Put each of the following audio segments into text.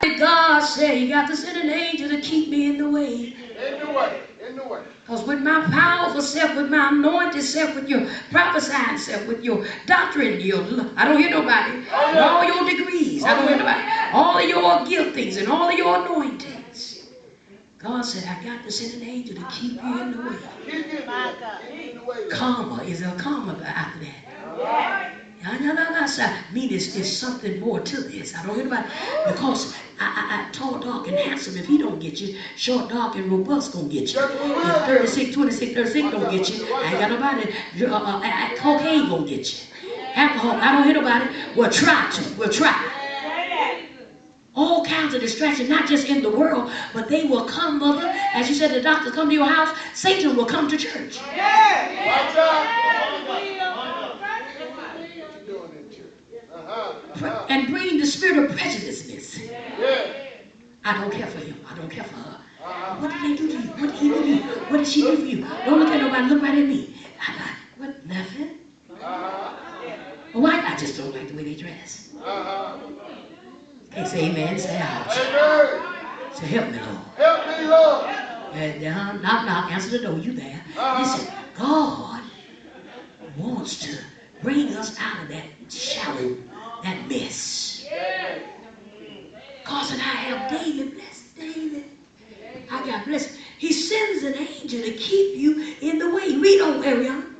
God said he got to send an angel to keep me in the way. In the way. In the way. Because with my powerful self, with my anointed self, with your prophesying self, with your doctrine, I don't hear nobody. Oh, And all your degrees, I don't hear nobody. All of your giftings and all of your anointings. God said, I got to send an angel to keep you in the way. Keep you in the way. Karma, is there a karma after that? Mean there's something more to this. I don't hear about it. Because I tall, dark, and handsome, if he don't get you, short, dark, and robust gonna get you. And 36, 26, 36 don't get you. I ain't got nobody. Cocaine gonna get you. Alcohol, I don't hear nobody. We'll try to. We'll try. All kinds of distractions, not just in the world, but they will come, mother. As you said, the doctors come to your house, Satan will come to church. And bring the spirit of prejudiceness. I don't care for him. I don't care for her. What did they do to you? What did he do to you? What did she do for you? Don't look at nobody. Look right at me. What? Nothing. Why? I just don't like the way they dress. Can't say amen. Say ouch. Say help me, Lord. Help me, Lord. Knock, knock. Answer the door. You there? Listen, God wants to bring us out of that shallow, that mess. Cause I have David blessed. David. I got blessed. He sends an angel to keep you in the way. Read on, Ariana.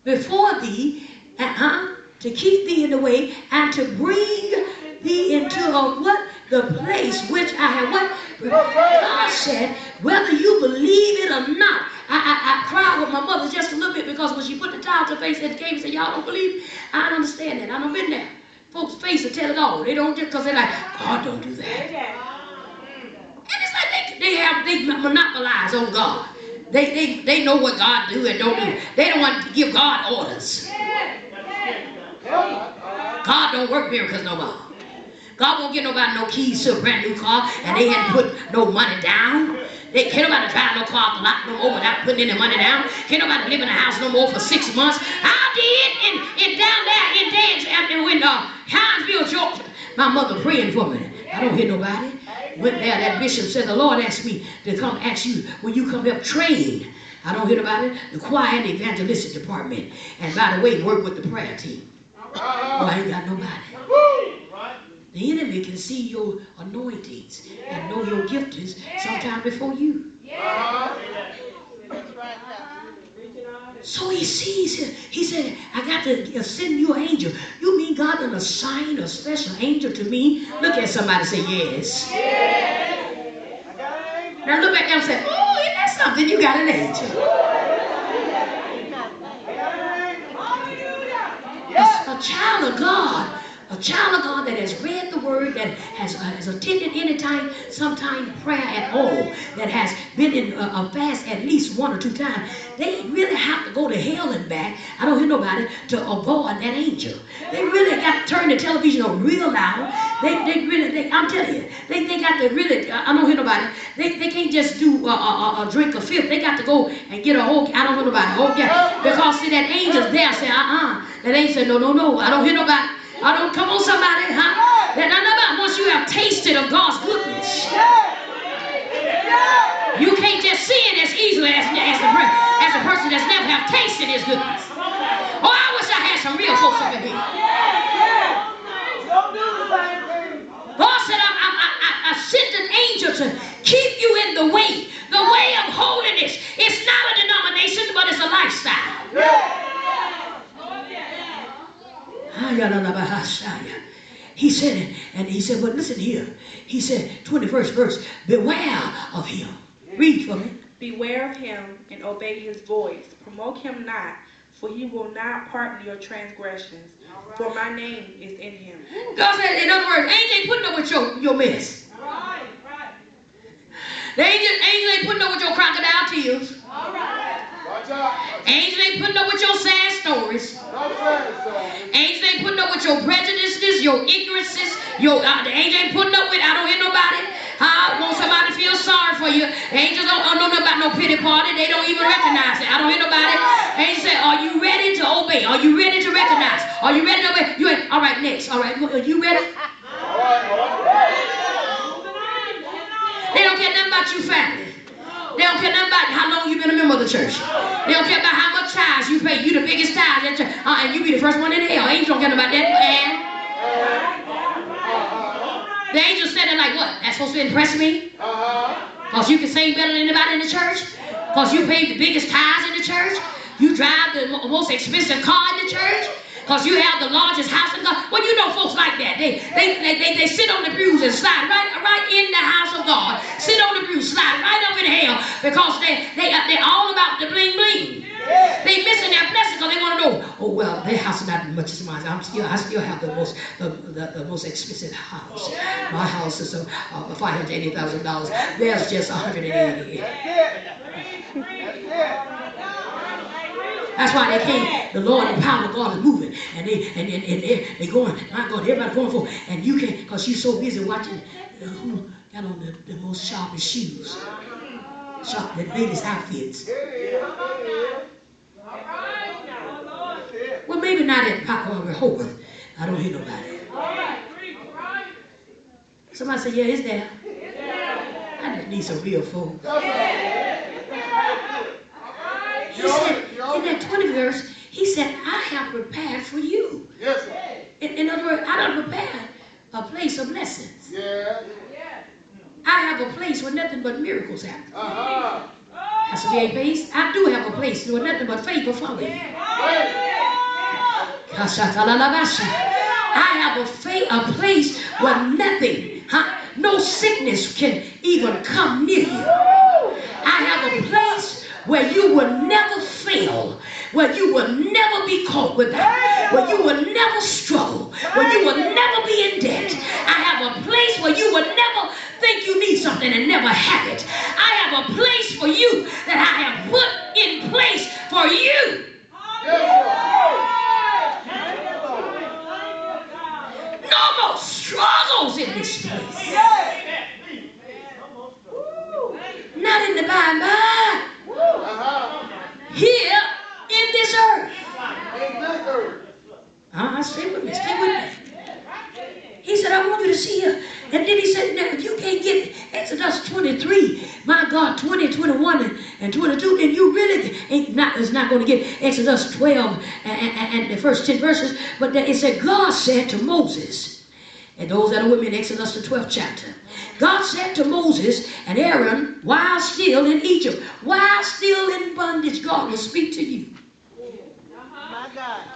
Before thee, to keep thee in the way, and to bring thee into what? The place which I have what? God said, whether you believe it or not. I cried with my mother just a little bit because when she put the towel to her face at the cave and said, y'all don't believe it? I don't understand that. I done been there. Folks' face will tell it all. They don't just because they're like, God don't do that. And it's like they monopolize on God. They know what God do and don't do. They don't want to give God orders. God don't work miracles no more. God won't give nobody no keys to a brand new car and they hadn't put no money down. They can't nobody drive no car off the lot no more without putting any money down. Can't nobody live in a house no more for 6 months. I did in down there in Dance and when Hinesville, Georgia, my mother praying for me. I don't hear nobody. Went there, that bishop said, the Lord asked me to come ask you, will you come help train? I don't hear about it. The choir and the evangelistic department. And by the way, work with the prayer team. Oh, I ain't got nobody. The enemy can see your anointings and know your giftings sometime before you. So he sees it. He said, I got to send you an angel. You mean God done assign a special angel to me? Look at somebody and say, yes. Now look back there and say, oh, isn't that something? You got an angel. A child of God. A child of God that has read the word, that has attended any time, sometime prayer at all, that has been in a fast at least 1 or 2 times, they really have to go to hell and back, I don't hear nobody, to avoid that angel. They really got to turn the television on real loud. I'm telling you, they got to really, I don't hear nobody, they can't just do a drink of filth. They got to go and get a whole, I don't hear nobody, whole gas. Because see, that angel's there, say, that angel said, no, I don't hear nobody. I don't, come on somebody, once you have tasted of God's goodness, you can't just see it as easily as a person that's never have tasted his goodness. Oh, I wish I had some real folks up in here. God said, I sent an angel to keep you in the way. The way of holiness. It's not a denomination, but it's a lifestyle. He said, but listen here. He said, 21st verse, beware of him. Read for me. Beware of him and obey his voice. Provoke him not, for he will not pardon your transgressions. For my name is in him. God said, in other words, angel ain't putting up with your mess. Right. The angel ain't putting up with your crocodile tears. All right. Angel ain't putting up with your sad stories. Angel ain't putting up with your prejudices, your ignorances. The angel ain't putting up with, I don't hear nobody. I want somebody to feel sorry for you. The angels don't know nothing about no pity party. They don't even recognize it. I don't hear nobody. Angel say, are you ready to obey? Are you ready to recognize? Are you ready to obey? All right, next. All right, are you ready? All right. about your family. They don't care nothing about how long you've been a member of the church. They don't care about how much tithes you pay. You the biggest tithe in church. And you be the first one in hell. Angels don't care about that. The angel said it like what? That's supposed to impress me? Because you can sing better than anybody in the church? Because you pay the biggest tithes in the church? You drive the most expensive car in the church? Because you have the largest house in God. Well, you know folks like that. They sit on the pews and slide right in the house of God. Sit on the pews, slide right up in hell because they're all about the bling bling. They missing their blessing because they want to know, oh well, their house is not much as mine. I still have the most expensive house. My house is $580,000. Theirs just $180,000. That's why they can't. The Lord and power of God is moving, and they going. My God, everybody going for. And you can't, because you're so busy watching who got on the most sharpest shoes, the latest outfits. Well, maybe not at Rehoboth. I don't hear nobody. Somebody say, yeah, it's there. I just need some real folks. He said, in that 20th verse, he said, I have prepared for you. Yes, sir. In other words, I done prepared a place of blessings. Yeah. I have a place where nothing but miracles happen. That's a big place. I do have a place where nothing but favor follow you. I have a place where nothing, no sickness can even come near you. I have a place where you will never fail, where you will never be caught with that, where you will never struggle, where you will never be in debt. I have a place where you will never think you need something and never have it. I have a place for you that I have put in place for you. No more struggles in this place. Not in the Bible. Here in this earth. Stay with me, stay with me. He said, I want you to see here. And then he said, now if you can't get Exodus 23, my God, 20, 21, and 22, then you really is not going to get Exodus 12 and the first 10 verses. But then it said, God said to Moses, and those that are with me in Exodus the 12th chapter, God said to Moses and Aaron, while still in Egypt, while still in bondage, God will speak to you. My God.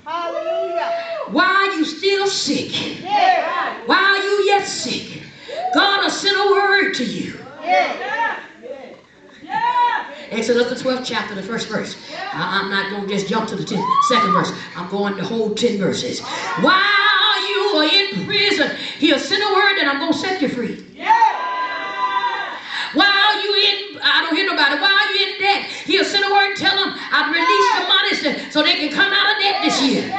Hallelujah. While you still sick, while you yet sick, God will send a word to you. Exodus the 12th chapter, the first verse. I'm not going to just jump to the second verse. I'm going to hold 10 verses. While you are in prison, he'll send a word and I'm going to set you free. While you in, I don't hear nobody, while you in debt, he'll send a word and tell them, I've released the money so they can come out of debt this year.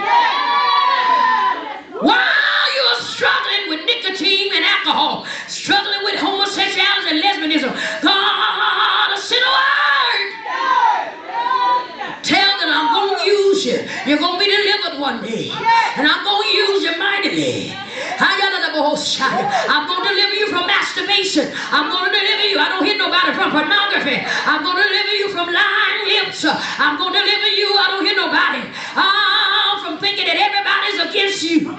While you're struggling with nicotine and alcohol, struggling with homosexuality and lesbianism, God will send a word. Tell them I'm going to use you. You're going to be delivered one day. And I'm going to use you mightily. I'm going to deliver you from masturbation. I'm going to deliver you. I don't hear nobody from pornography. I'm going to deliver you from lying lips. I'm going to deliver you. I don't hear nobody from thinking that everybody's against you.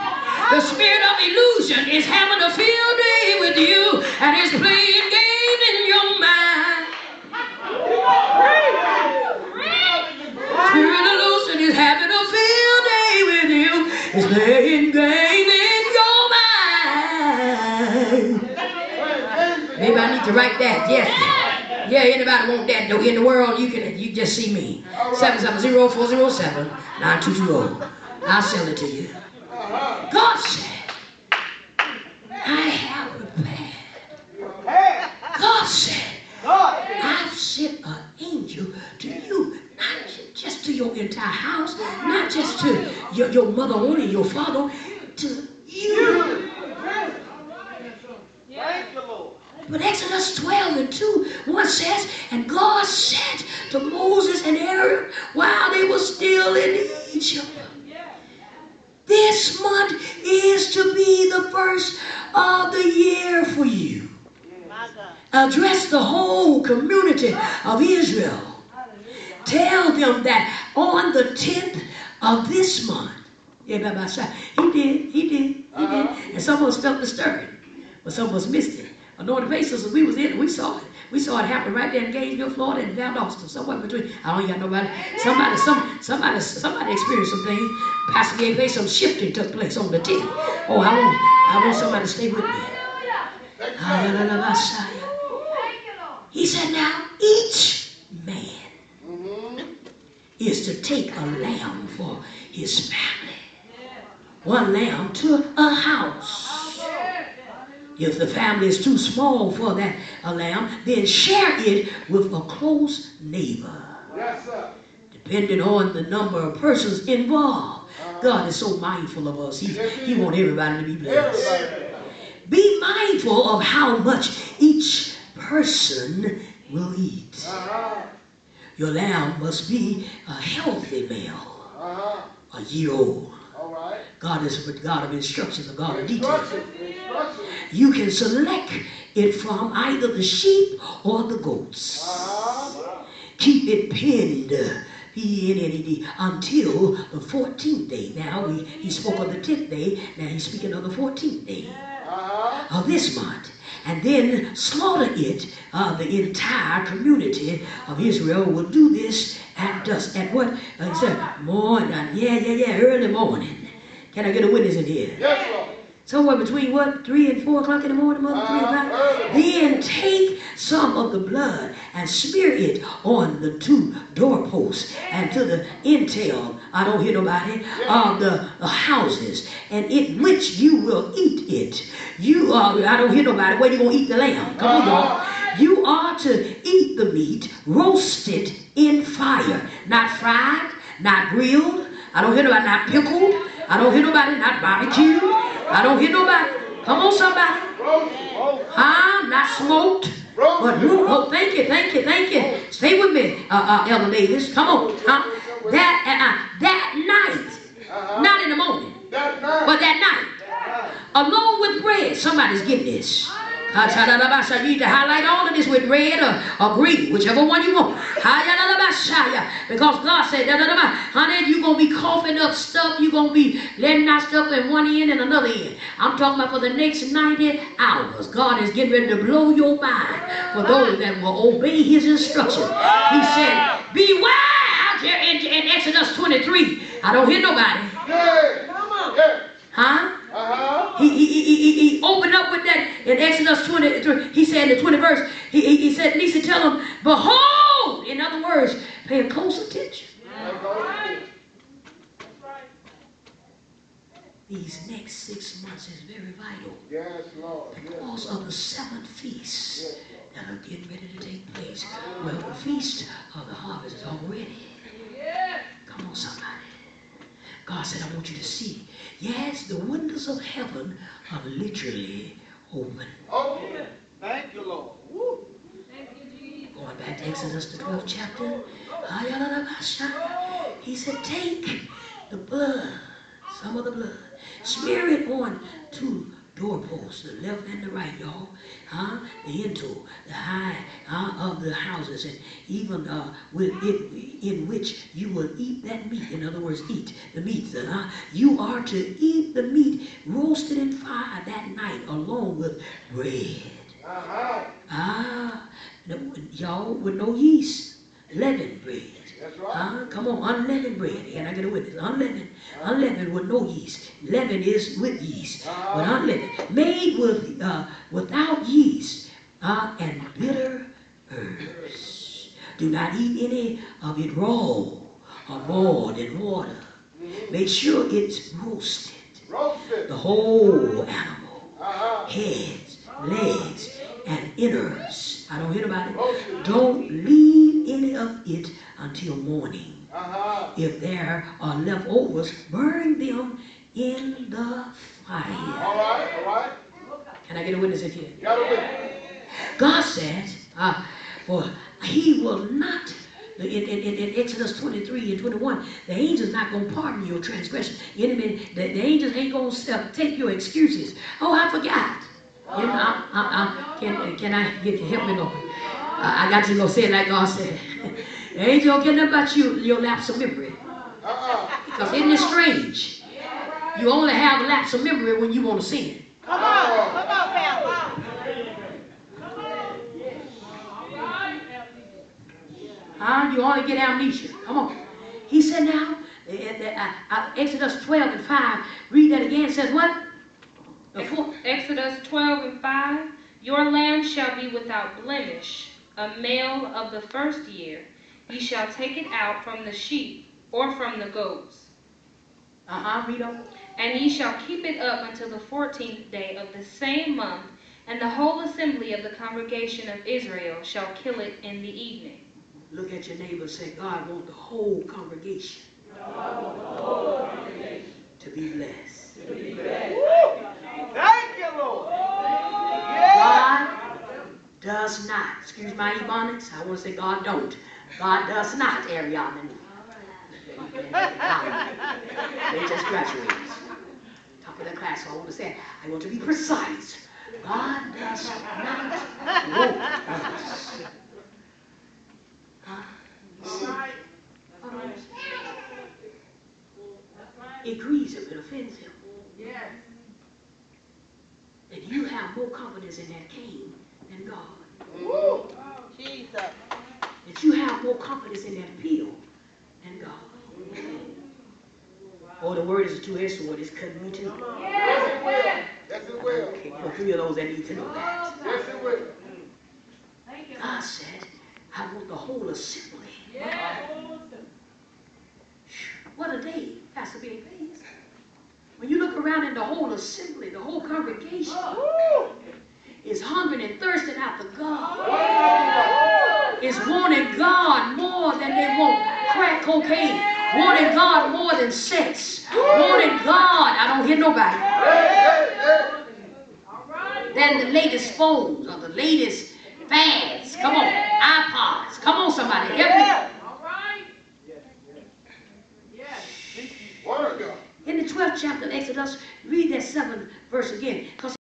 The spirit of illusion is having a field day with you and is playing game in your mind. Spirit of illusion is having a field day with you. It's playing game in your mind. Maybe I need to write that. Yes. Yeah, anybody want that? No, in the world, you just see me. 770-407-9220. I'll sell it to you. God said, I have prepared. God said, I've sent an angel to you. Not just to your entire house, not just to your mother only, your father, to you. Thank you, Lord. But Exodus 12:1 says, and God said to Moses and Aaron while they were still in Egypt, this month is to be the first of the year for you. My My God. Address the whole community of Israel. Tell them that on the 10th of this month, he did. And some of us felt the stirring, but some of us missed it. Anointed Faces, we was in it, we saw it. We saw it happen right there in Gainesville, Florida, and Valdosta, somewhere between. I don't got nobody. Somebody experienced some things. Pastor gave me some shifting took place on the 10th. Oh, I want somebody to stay with me. He said, now each man is to take a lamb for his family. One lamb to a house. If the family is too small for that lamb, then share it with a close neighbor. Yes, sir. Depending on the number of persons involved. God is so mindful of us. He wants everybody to be blessed. Be mindful of how much each person will eat. Your lamb must be a healthy male, a year old. All right. God is a God of instructions, a God of details. Instructions. You can select it from either the sheep or the goats. Keep it pinned, P-E-N-N-E-D, until the 14th day. Now, he spoke of the 10th day. Now, he's speaking of the 14th day of this month. And then slaughter it. The entire community of Israel will do this at dusk. At what? He said, morning. Early morning. Can I get a witness in here? Yes, Lord. Somewhere between what? 3 and 4 o'clock in the morning, mother? 3 o'clock? Then take some of the blood and smear it on the 2 doorposts and to the intel, I don't hear nobody, of the houses, and in which you will eat it. I don't hear nobody. Where you going to eat the lamb? Come on, y'all. You are to eat the meat roasted in fire. Not fried, not grilled. I don't hear nobody, not pickled. I don't hear nobody, not barbecued. I don't hear nobody. Come on, somebody. Not smoked. But thank you. Stay with me, Elder Davis. Come on. That night, not in the morning, but that night, along with bread. Somebody's getting this. You need to highlight all of this with red or green, whichever one you want. Because God said, honey, you're going to be coughing up stuff. You're going to be letting out stuff in one end and another end. I'm talking about for the next 90 hours. God is getting ready to blow your mind for those that will obey his instructions. He said, beware out here in Exodus 23. I don't hear nobody. Huh? He opened up with that in Exodus 23. He said in the 20th verse, he said, Lisa, tell him, behold, in other words, pay close attention. These next 6 months is very vital. Yes, Lord. Because of the 7th feast that are getting ready to take place. Well, the feast of the harvest is already. Come on, somebody. God said, I want you to see. Yes, the windows of heaven are literally open. Open. Thank you, Lord. Woo. Going back to Exodus, the 12th chapter. He said, take the blood, some of the blood, smear it on 2 doorposts, the left and the right, y'all. The into, the high of the houses, and even with it in which you will eat that meat. In other words, eat the meat. You are to eat the meat roasted in fire that night along with bread. Y'all with no yeast, leavened bread. That's right. Come on, unleavened bread. Can I get a witness? Unleavened with no yeast. Leaven is with yeast, but unleavened. Made with without yeast and bitter herbs. Do not eat any of it raw or boiled in water. Make sure it's roasted. The whole animal, heads, legs, and innards. I don't hear about it. Don't leave any of it until morning. If there are leftovers, burn them in the fire. All right. Can I get a witness in here? Got a witness. God said, for he will not, in Exodus 23 and 21, the angels not going to pardon your transgression. The angels ain't going to take your excuses. Oh, I forgot. You know, can I get you? Help me, Lord. I got you to go say it like God said. Ain't joking about your lapse of memory. Because isn't it strange? You only have a lapse of memory when you want to sin. Come on, Pastor. You only get amnesia. Come on. He said now, Exodus 12 and 5, read that again. It says what? Exodus 12 and 5, your lamb shall be without blemish, a male of the first year. Ye shall take it out from the sheep or from the goats. Read on. And ye shall keep it up until the 14th day of the same month, and the whole assembly of the congregation of Israel shall kill it in the evening. Look at your neighbor and say, God wants the whole congregation to be blessed. Thank you, Lord. God does not, excuse my ebonics, I want to say God don't. God does not, Ariana. They just graduated. Top of the class, so I want to say, I want to be precise. God does not want us. It grieves him, it offends him. Yes. And you have more confidence in that Cain than God. Woo. Jesus. That you have more confidence in that pill than God. Or the word is a two-edged sword, it's cutting me too. Yes, it will. Yes, it will. Okay, for 3 of those that need to know that. Yes, it will. God said, I want the whole assembly. What a day, Pastor Big Face. When you look around in the whole assembly, the whole congregation is hungering and thirsting after God. Is wanting God more than they want crack cocaine. Wanting God more than sex. Wanting God, I don't hear nobody, than the latest phones or the latest fads. Come on, iPods. Come on, somebody, help me. Word of God. In the 12th chapter of Exodus, read that 7th verse again. Because